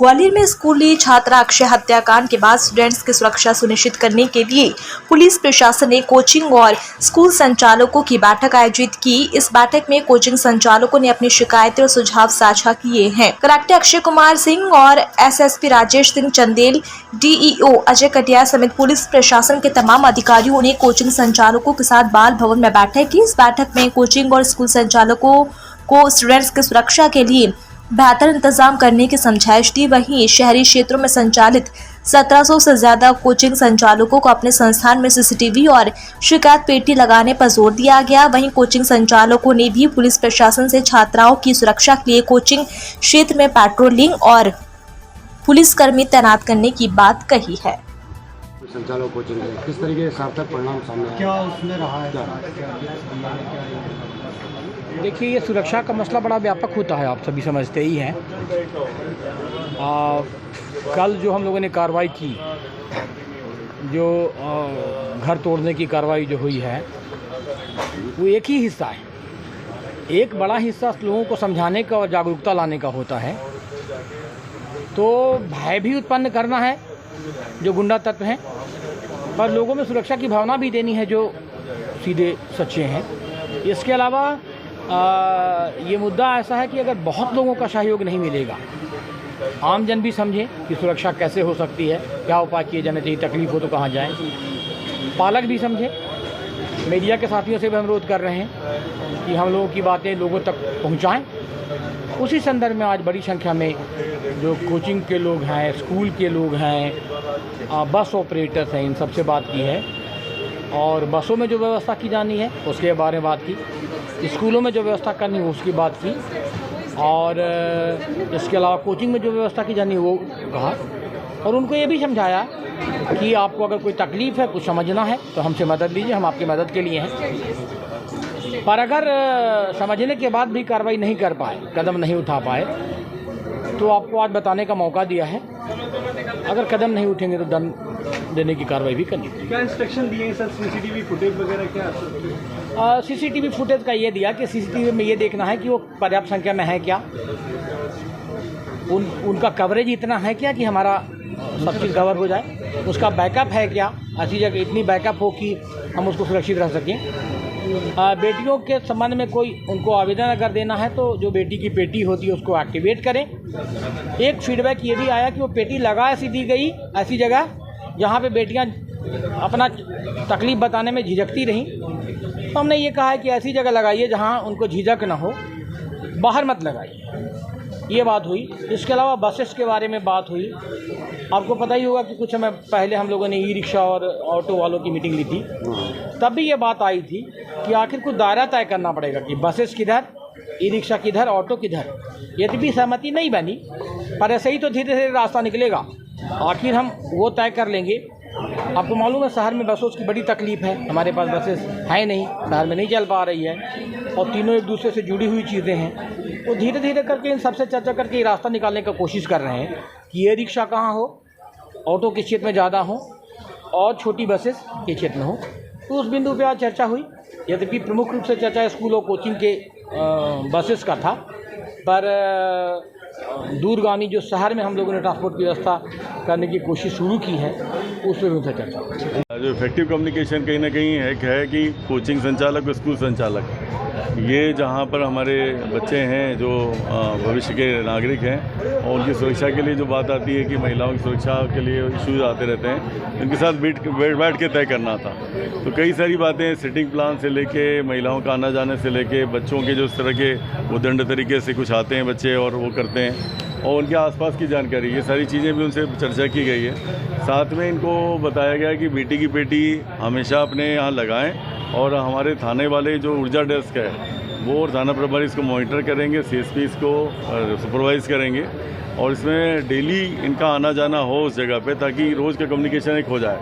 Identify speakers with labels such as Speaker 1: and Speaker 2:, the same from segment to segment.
Speaker 1: ग्वालियर में स्कूली छात्रा अक्षय हत्याकांड के बाद स्टूडेंट्स की सुरक्षा सुनिश्चित करने के लिए पुलिस प्रशासन ने कोचिंग और स्कूल संचालकों की बैठक आयोजित की। इस बैठक में कोचिंग संचालकों ने अपनी शिकायतें और सुझाव साझा किए हैं। कलेक्टर अक्षय कुमार सिंह और एसएसपी राजेश सिंह चंदेल, डीईओ अजय कटियार समेत पुलिस प्रशासन के तमाम अधिकारियों ने कोचिंग संचालकों के साथ बाल भवन में बैठक की। इस बैठक में कोचिंग और स्कूल संचालकों को स्टूडेंट्स की सुरक्षा के लिए बेहतर इंतजाम करने की समझाइश दी। वहीं शहरी क्षेत्रों में संचालित 1700 से ज्यादा कोचिंग संचालकों को अपने संस्थान में सीसीटीवी और शिकायत पेटी लगाने पर जोर दिया गया। वहीं कोचिंग संचालकों ने भी पुलिस प्रशासन से छात्राओं की सुरक्षा के लिए कोचिंग क्षेत्र में पेट्रोलिंग और पुलिसकर्मी तैनात करने की बात कही है।
Speaker 2: संचालक कोचिंग किस तरीके के सार्थक परिणाम सामने क्या उसमें रहा है?
Speaker 3: देखिए, ये सुरक्षा का मसला बड़ा व्यापक होता है, आप सभी समझते ही हैं। कल जो हम लोगों ने कार्रवाई की, जो घर तोड़ने की कार्रवाई जो हुई है, वो एक ही हिस्सा है। एक बड़ा हिस्सा लोगों को समझाने का और जागरूकता लाने का होता है। तो भय भी उत्पन्न करना है जो गुंडा तत्व हैं, पर लोगों में सुरक्षा की भावना भी देनी है जो सीधे सच्चे हैं। इसके अलावा ये मुद्दा ऐसा है कि अगर बहुत लोगों का सहयोग नहीं मिलेगा, आम जन भी समझे कि सुरक्षा कैसे हो सकती है, क्या उपाय किए जाने चाहिए, तकलीफ हो तो कहाँ जाएं, पालक भी समझे। मीडिया के साथियों से भी अनुरोध कर रहे हैं कि हम लोगों की बातें लोगों तक पहुँचाएँ। उसी संदर्भ में आज बड़ी संख्या में जो कोचिंग के लोग हैं, स्कूल के लोग हैं, बस ऑपरेटर्स हैं, इन सबसे बात की है। और बसों में जो व्यवस्था की जानी है उसके बारे में बात की, स्कूलों में जो व्यवस्था करनी है उसकी बात की, और इसके अलावा कोचिंग में जो व्यवस्था की जानी है वो कहा। और उनको ये भी समझाया कि आपको अगर कोई तकलीफ़ है, कुछ समझना है तो हमसे मदद लीजिए, हम आपकी मदद के लिए हैं। पर अगर समझने के बाद भी कार्रवाई नहीं कर पाए, कदम नहीं उठा पाए, तो आपको आज बताने का मौका दिया है। अगर कदम नहीं उठेंगे तो दंड देने की कार्रवाई भी करनी चाहिए।
Speaker 4: क्या इंस्ट्रक्शन दिए हैं सर? सीसीटीवी फुटेज वगैरह क्या?
Speaker 3: सीसीटीवी फुटेज का ये दिया कि सीसीटीवी में ये देखना है कि वो पर्याप्त संख्या में है क्या, उनका कवरेज इतना है क्या कि हमारा सब चीज़ कवर हो जाए, उसका बैकअप है क्या, ऐसी जगह इतनी बैकअप हो कि हम उसको सुरक्षित रह सकें। बेटियों के संबंध में कोई उनको आवेदन अगर देना है तो जो बेटी की पेटी होती है उसको एक्टिवेट करें। एक फीडबैक ये भी आया कि वो पेटी लगा ऐसी दी गई ऐसी जगह जहाँ पे बेटियाँ अपना तकलीफ़ बताने में झिझकती रहीं, तो हमने ये कहा है कि ऐसी जगह लगाइए जहाँ उनको झिझक ना हो, बाहर मत लगाइए। ये बात हुई। इसके अलावा बसेस के बारे में बात हुई। आपको पता ही होगा कि कुछ समय पहले हम लोगों ने ई रिक्शा और ऑटो वालों की मीटिंग ली थी, तब भी ये बात आई थी कि आखिर कुछ दायरा तय करना पड़ेगा कि बसेस किधर, ई रिक्शा किधर, ऑटो किधर। यदि भी सहमति नहीं बनी, पर ऐसे ही तो धीरे धीरे रास्ता निकलेगा। आखिर हम वो तय कर लेंगे। आपको मालूम है शहर में बसों की बड़ी तकलीफ़ है, हमारे पास बसेस है नहीं, शहर में नहीं चल पा रही है, और तीनों एक दूसरे से जुड़ी हुई चीज़ें हैं। तो धीरे धीरे करके इन सबसे चर्चा करके ये रास्ता निकालने का कोशिश कर रहे हैं कि ये रिक्शा कहाँ हो, ऑटो के क्षेत्र में ज़्यादा हो और छोटी बसेस के क्षेत्र में हो। तो उस बिंदु पे आज चर्चा हुई। यद्यपि प्रमुख रूप से चर्चा स्कूल और कोचिंग के बसेस का था, पर दूरगामी जो शहर में हम लोगों ने ट्रांसपोर्ट की व्यवस्था करने की कोशिश शुरू की है, उस पर भी उनसे चर्चा।
Speaker 5: जो इफेक्टिव कम्युनिकेशन कहीं ना कहीं है कि कोचिंग संचालक और स्कूल संचालक, ये जहाँ पर हमारे बच्चे हैं जो भविष्य के नागरिक हैं, और उनकी सुरक्षा के लिए जो बात आती है कि महिलाओं की सुरक्षा के लिए इश्यूज आते रहते हैं, उनके साथ बैठ के तय करना था। तो कई सारी बातें सिटिंग प्लान से लेके, महिलाओं का आना जाने से लेके, बच्चों के जो इस तरह के उद्दंड तरीके से कुछ आते हैं बच्चे और वो करते हैं, और उनके आसपास की जानकारी, ये सारी चीज़ें भी उनसे चर्चा की गई है। साथ में इनको बताया गया कि बेटी की पेटी हमेशा अपने यहाँ लगाएं, और हमारे थाने वाले जो ऊर्जा डेस्क है वो और थाना प्रभारी इसको मॉनिटर करेंगे, सीएसपी इसको सुपरवाइज़ करेंगे, और इसमें डेली इनका आना जाना हो उस जगह पे, ताकि रोज़ का कम्युनिकेशन एक हो जाए।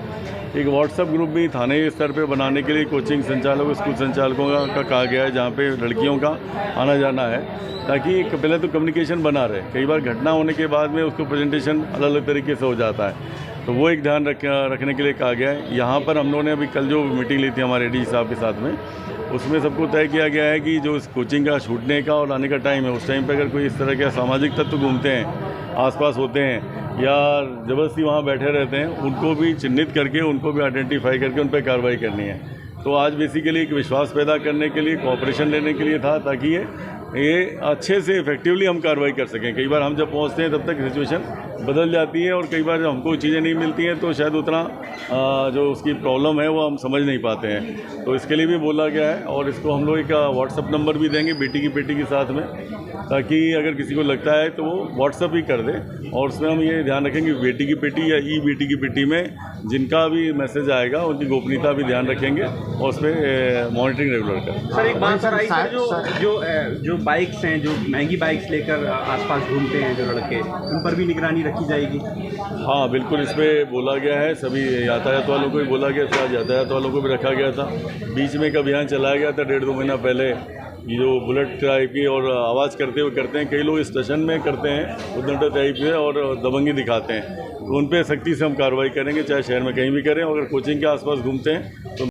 Speaker 5: एक व्हाट्सएप ग्रुप भी थाने स्तर पे बनाने के लिए कोचिंग संचालकों, स्कूल संचालकों का कहा गया है, जहाँ पे लड़कियों का आना जाना है, ताकि पहले तो कम्युनिकेशन बना रहे। कई बार घटना होने के बाद में उसको प्रेजेंटेशन अलग अलग तरीके से हो जाता है, तो वो एक ध्यान रखने के लिए कहा गया है। यहाँ पर हम लोगों ने अभी कल जो मीटिंग ली थी हमारे डी साहब के साथ में, उसमें सबको तय किया गया है कि जो इस कोचिंग का छूटने का और आने का टाइम है, उस टाइम पर अगर कोई इस तरह के सामाजिक तत्व घूमते हैं, आसपास होते हैं या ज़बरदस्ती वहाँ बैठे रहते हैं, उनको भी चिन्हित करके, उनको भी आइडेंटिफाई करके उन पर कार्रवाई करनी है। तो आज बेसिकली एक विश्वास पैदा करने के लिए, कोऑपरेशन लेने के लिए था, ताकि ये अच्छे से इफेक्टिवली हम कार्रवाई कर सकें। कई बार हम जब पहुंचते हैं तब तक सिचुएशन बदल जाती है और कई बार जब हमको चीज़ें नहीं मिलती हैं तो शायद उतना जो उसकी प्रॉब्लम है वो हम समझ नहीं पाते हैं। तो इसके लिए भी बोला गया है और इसको हम लोग एक व्हाट्सअप नंबर भी देंगे बेटी की पेटी के साथ में, ताकि अगर किसी को लगता है तो वो व्हाट्सअप ही कर दे। और उसमें हम ये ध्यान रखेंगे बेटी की पेटी या ई बेटी की पेटी में जिनका भी मैसेज आएगा उनकी गोपनीयता भी ध्यान रखेंगे और उस पर मॉनिटरिंग रेगुलर करें।
Speaker 4: सर एक बात सर आई सर, जो बाइक्स हैं, जो महंगी बाइक्स लेकर आसपास घूमते हैं जो लड़के, उन पर भी निगरानी रखी जाएगी?
Speaker 5: हाँ बिल्कुल, इस पर बोला गया है, सभी यातायात वालों को भी बोला गया था, यातायात वालों को भी रखा गया था। बीच में एक अभियान चलाया गया था 1.5-2 महीना पहले, ये जो बुलेट टाइप की और आवाज़ करते हुए करते हैं, कई लोग स्टेशन में करते हैं उद्दंड टाइप से और दबंगी दिखाते हैं, तो उन पर सख्ती से हम कार्रवाई करेंगे, चाहे शहर में कहीं भी करें। अगर कोचिंग के आसपास घूमते हैं तो